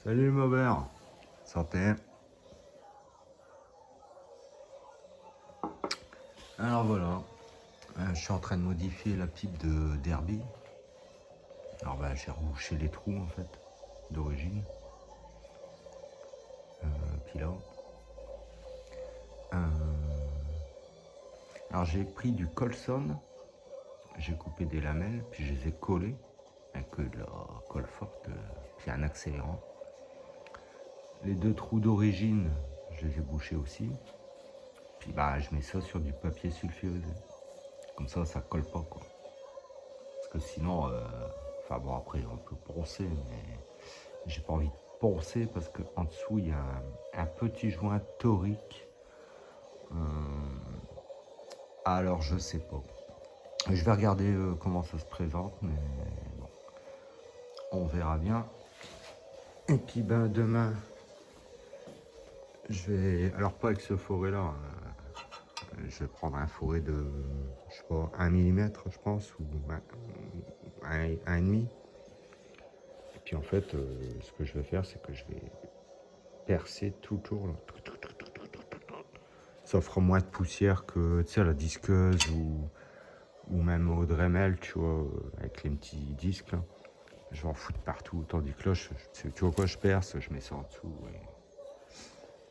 Salut le mauvais, santé. Alors voilà, je suis en train de modifier la pipe de Derby. Alors j'ai rebouché les trous en fait, d'origine. Puis là. Alors j'ai pris du Colson, j'ai coupé des lamelles, puis je les ai collées avec de la colle forte, puis un accélérant. Les deux trous d'origine, je les ai bouchés aussi. Puis je mets ça sur du papier sulfurisé. Comme ça colle pas quoi. Parce que sinon, enfin bon après on peut poncer, mais j'ai pas envie de poncer parce qu'en dessous il y a un petit joint torique. Alors je sais pas. Je vais regarder comment ça se présente, mais bon, on verra bien. Et puis demain, je vais, alors pas avec ce forêt là, je vais prendre un forêt de, je sais pas, 1 mm je pense, ou 1,5. Et puis en fait, ce que je vais faire, c'est que je vais percer tout le tour là. Ça fera moins de poussière que, tu sais, la disqueuse ou même au Dremel, tu vois, avec les petits disques là. Je vais en foutre partout, tandis que là, tu vois quoi, je perce, je mets ça en dessous. Et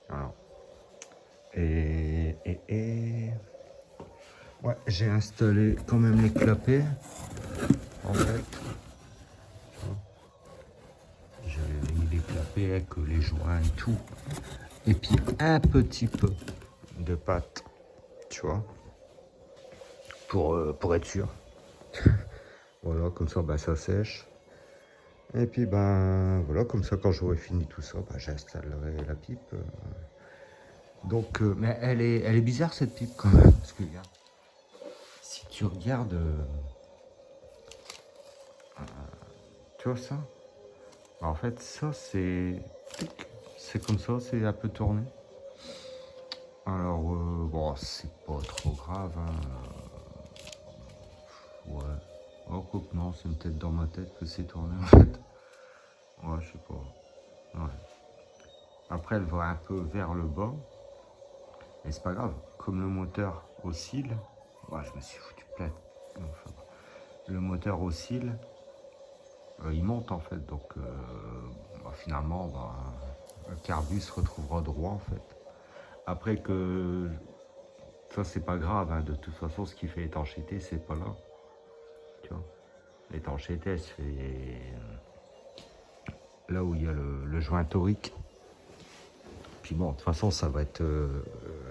voilà. Et ouais, j'ai installé quand même les clapets, en fait. J'ai mis les clapets avec les joints et tout. Et puis un petit peu de pâte, tu vois, pour être sûr. Voilà, comme ça, ça sèche. Et puis, voilà, comme ça, quand j'aurai fini tout ça, j'installerai la pipe. Donc, mais elle est bizarre, cette pipe, quand même. Parce que, regarde, si tu regardes, tu vois ça? En fait, ça, c'est comme ça, c'est un peu tourné. Alors, bon, c'est pas trop grave, hein. Ouais. Oh, quoique non, c'est peut-être dans ma tête que c'est tourné, en fait. Ouais, je sais pas. Ouais. Après, elle va un peu vers le bas. Et c'est pas grave. Comme le moteur oscille, ouais, je me suis foutu plate. Enfin, le moteur oscille, il monte en fait. Donc, finalement, le carbu se retrouvera droit en fait. Après que ça, c'est pas grave. Hein. De toute façon, ce qui fait étanchéité, c'est pas là. Tu vois, l'étanchéité, elle se fait là où il y a le joint torique. Puis bon, de toute façon, ça va être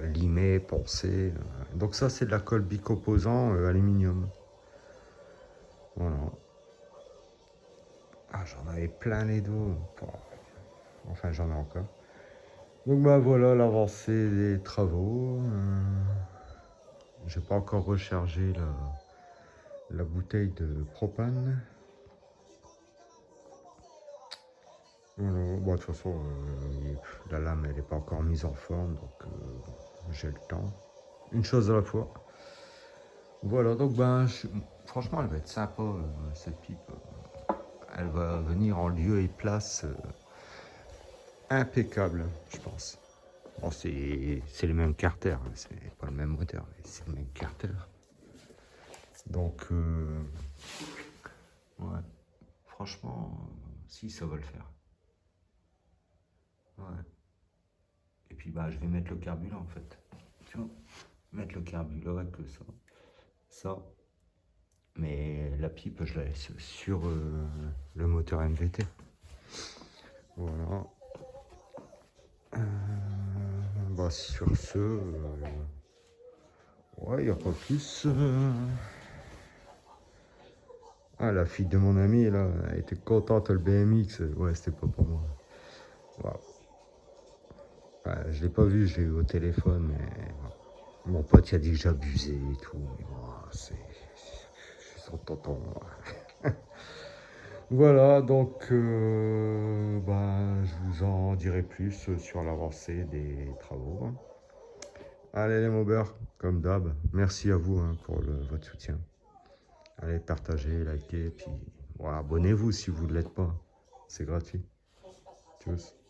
limé, poncé. Donc ça, c'est de la colle bicomposant aluminium. Voilà. Ah, j'en avais plein les dos. Enfin, j'en ai encore. Donc voilà l'avancée des travaux. J'ai pas encore rechargé la bouteille de propane. Voilà. Bon, de toute façon, la lame elle n'est pas encore mise en forme, donc j'ai le temps. Une chose à la fois. Voilà, donc franchement, elle va être sympa cette pipe. Elle va venir en lieu et place impeccable, je pense. Bon, c'est les mêmes carters, hein. C'est pas le même moteur, mais c'est le même carter. Donc, ouais, franchement, si ça va le faire. Ouais. Et puis, je vais mettre le carburant en fait. Tu vois, mettre le carburant avec ça. Ça. Mais la pipe, je la laisse sur le moteur MVT. Voilà. Sur ce, ouais, il n'y a pas plus. Ah, la fille de mon ami, là, elle était contente, le BMX. Ouais, c'était pas pour moi. Wow. Je l'ai pas vu, je l'ai eu au téléphone, mais mon pote il a dit que j'abusais et tout. Mais moi, je suis son tonton. Voilà, donc je vous en dirai plus sur l'avancée des travaux. Allez les mobers, comme d'hab, merci à vous pour votre soutien. Allez, partagez, likez, puis abonnez-vous si vous ne l'êtes pas. C'est gratuit. Tchuss.